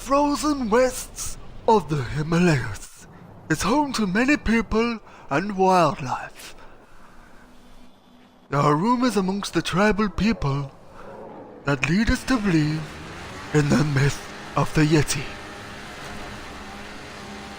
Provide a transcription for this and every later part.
frozen wastes of the Himalayas is home to many people and wildlife. There are rumors amongst the tribal people that lead us to believe in the myth of the Yeti.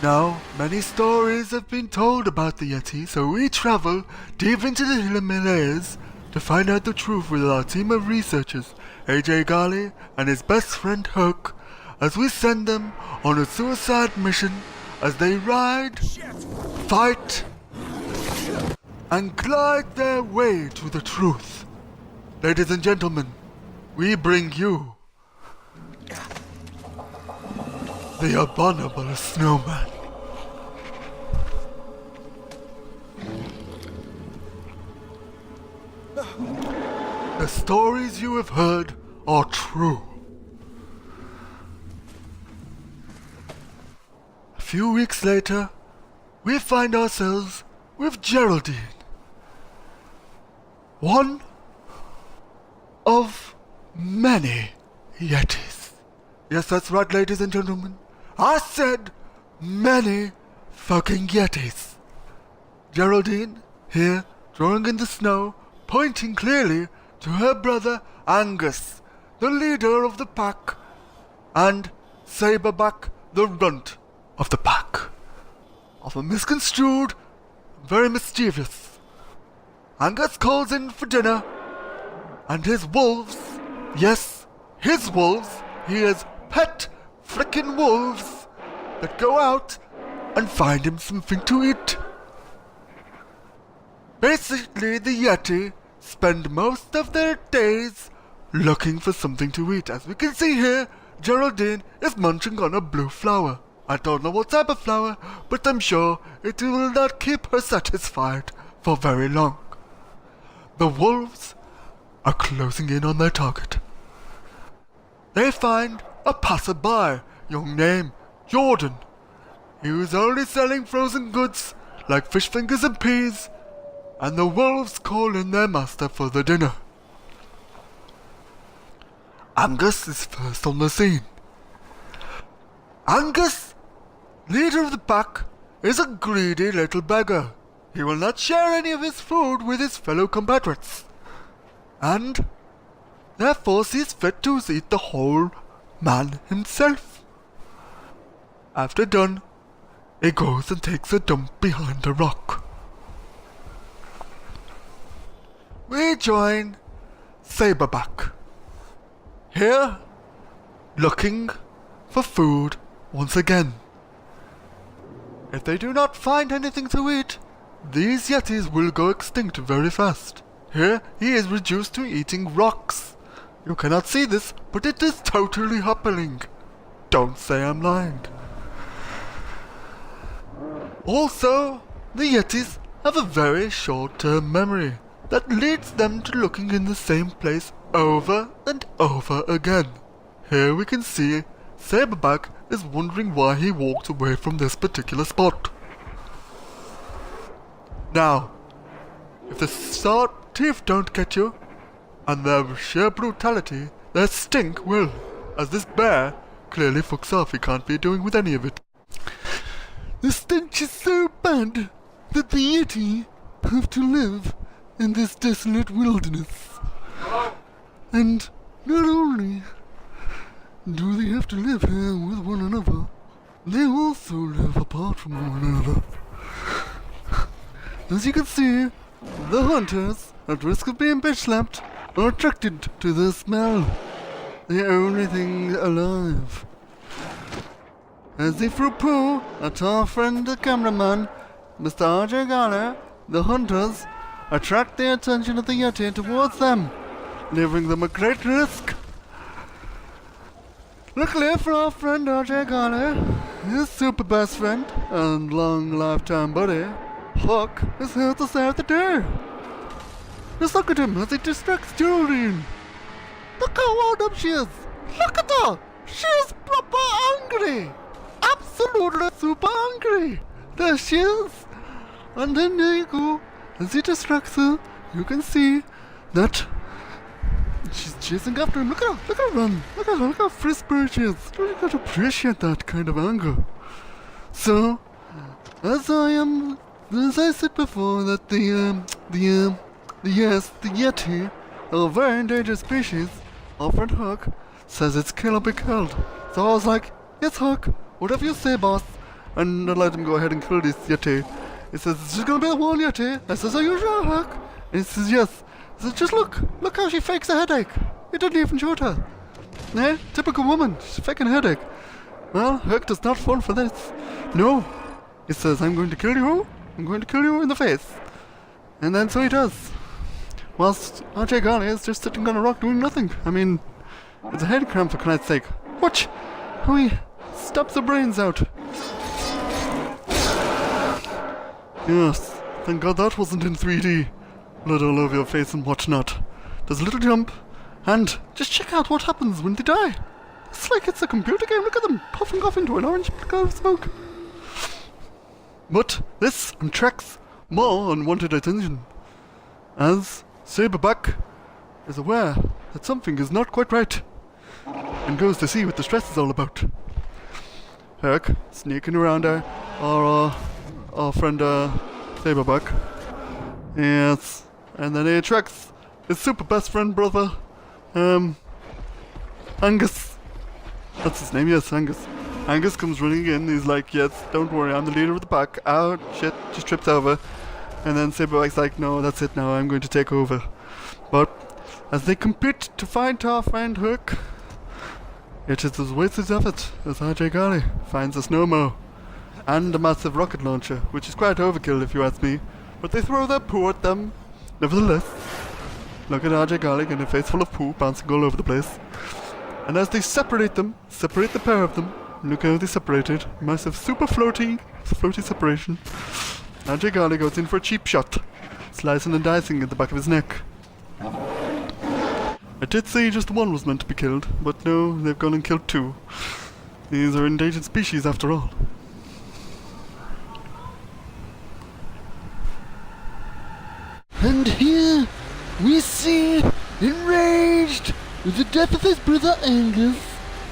Now, many stories have been told about the Yeti, so we travel deep into the Himalayas to find out the truth with our team of researchers, AJ Gali and his best friend Hook, as we send them on a suicide mission as they ride, fight, and glide their way to the truth. Ladies and gentlemen, we bring you the Abominable Snowman. The stories you have heard are true. A few weeks later, we find ourselves with Geraldine, one of many Yetis. Yes, that's right, ladies and gentlemen. I said many fucking Yetis. Geraldine, here, drawing in the snow, pointing clearly to her brother Angus, the leader of the pack, and Saberback, the runt of the pack. Often misconstrued, very mischievous. Angus calls in for dinner, and his wolves, yes, his wolves, he has pet frickin' wolves that go out and find him something to eat. Basically, the Yeti spend most of their days looking for something to eat. As we can see here, Geraldine is munching on a blue flower. I don't know what type of flower, but I'm sure it will not keep her satisfied for very long. The wolves are closing in on their target. They find a passerby, young named Jordan. He was only selling frozen goods like fish fingers and peas, and the wolves call in their master for the dinner. Angus is first on the scene. Angus, leader of the pack, is a greedy little beggar. He will not share any of his food with his fellow compatriots, and therefore sees fit to eat the whole man himself. After done, he goes and takes a dump behind a rock. We join Saberback, here looking for food once again. If they do not find anything to eat, these Yetis will go extinct very fast. Here he is reduced to eating rocks. You cannot see this, but it is totally happening. Don't say I'm lying. Also, the Yetis have a very short-term memory that leads them to looking in the same place over and over again. Here we can see Saberback is wondering why he walked away from this particular spot. Now, if the sharp teeth don't get you, and their sheer brutality, their stink will, as this bear clearly fucks off. He can't be doing with any of it. The stench is so bad that the Yeti have to live in this desolate wilderness. And not only do they have to live here with one another, they also live apart from one another. As you can see, the hunters, at risk of being bitch-slapped, are attracted to the smell. The only thing alive. As they threw poo at our friend the cameraman, Mr. R.J. Garner, the hunters attract the attention of the Yeti towards them, leaving them at great risk. Luckily for our friend R.J. Garner, his super best friend and long lifetime buddy, Hook, is here to save the day. Just look at him as he distracts Geraldine. Look how wound up she is. Look at her. She is proper angry. Absolutely super angry. There she is. And then there you go. As he distracts her, you can see that she's chasing after him. Look at her run. Look how frisk she is. You gotta appreciate that kind of anger. So, as I said before, that the Yeti, a very endangered species, our friend Hook, says it's kill or be killed. So I was like, yes, Hook, whatever you say, boss. And I let him go ahead and kill this Yeti. He says, it's just gonna be a one Yeti. I says, are you sure, Hook? And he says, yes. I said, just look how she fakes a headache. He didn't even shoot her. Eh? Typical woman, she's faking a headache. Well, Hook does not fall for this. No. He says, I'm going to kill you. I'm going to kill you in the face. And then so he does. Whilst RJ Garley is just sitting on a rock doing nothing. I mean, it's a head cramp for Christ's sake. Watch how he stabs the brains out. Yes, thank God that wasn't in 3D. Blood all over your face and whatnot. There's a little jump, and just check out what happens when they die. It's like it's a computer game. Look at them puffing off into an orange cloud of smoke. But this attracts more unwanted attention, as Saberback is aware that something is not quite right, and goes to see what the stress is all about. Herc, sneaking around our friend Saberback. Yes, and then he attracts his super best friend brother, Angus. That's his name, yes, Angus. Angus comes running in, he's like, yes, don't worry, I'm the leader of the pack. Oh, shit, just trips over. And then Saberback's like, no, that's it now, I'm going to take over. But as they compete to find our friend Hook, it is a wasted effort as RJ Garley finds a snowmo and a massive rocket launcher, which is quite overkill if you ask me. But they throw their poo at them, nevertheless. Look at RJ Garley in a face full of poo bouncing all over the place. And as they separate the pair of them, look how they separated. Massive super floaty separation. RJ Garley goes in for a cheap shot, slicing and dicing at the back of his neck. I did say just one was meant to be killed, but no, they've gone and killed two. These are endangered species after all. And here we see, enraged with the death of his brother Angus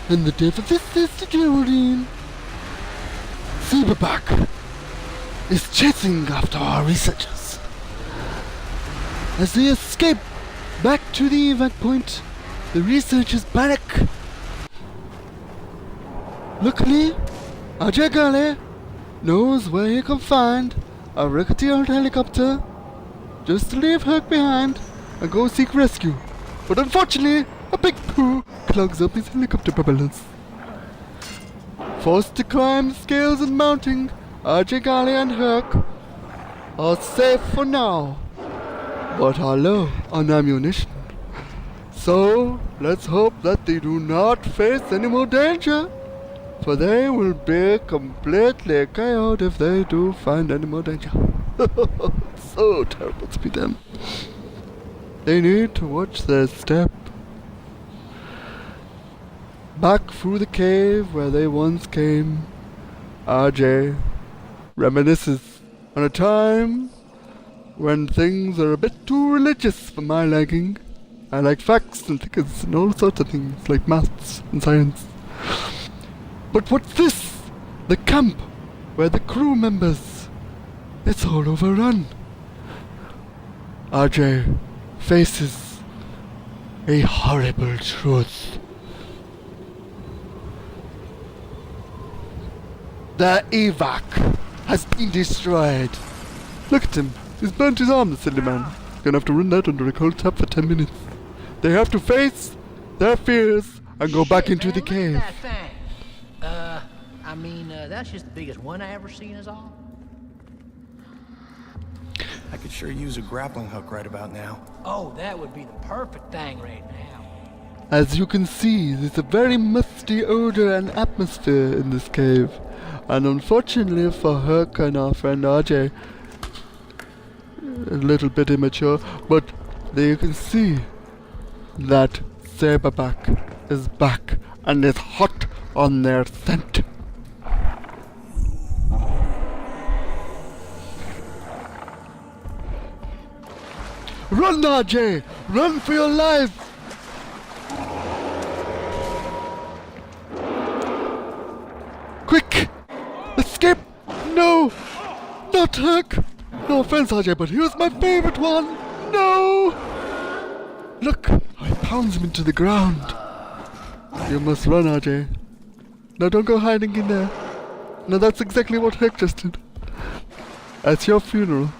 and the death of his sister Geraldine, Saberback is chasing after our researchers. As they escape back to the evac point, the researchers panic. Luckily, RJ Garley knows where he can find a rickety old helicopter just to leave Hook behind and go seek rescue. But unfortunately, a big poo clogs up his helicopter propellers. Forced to climb the scales and mounting, RJ Garley and Hook are safe for now, but are low on ammunition. So let's hope that they do not face any more danger, for they will be completely KO'd if they do find any more danger. So terrible to be them. They need to watch their step. Back through the cave where they once came, RJ reminisces on a time when things are a bit too religious for my liking. I like facts and figures and all sorts of things like maths and science. But what's this? The camp where the crew members, it's all overrun. RJ faces a horrible truth. The evac has been destroyed. Look at him. He's burnt his arm, the silly man. Gonna have to run that under a cold tap for 10 minutes. They have to face their fears and go back into the cave. Look at that thing. That's just the biggest one I ever seen is all. I could sure use a grappling hook right about now. Oh, that would be the perfect thing right now. As you can see, there's a very musty odor and atmosphere in this cave. And unfortunately for Hook and our friend RJ, a little bit immature, but there you can see that Saberback is back and is hot on their scent. Run, RJ! Run for your life! Not Hook! No offense, RJ, but he was my favorite one! No! Look, I pounds him into the ground. You must run, RJ. No, don't go hiding in there. No, that's exactly what Hook just did. At your funeral,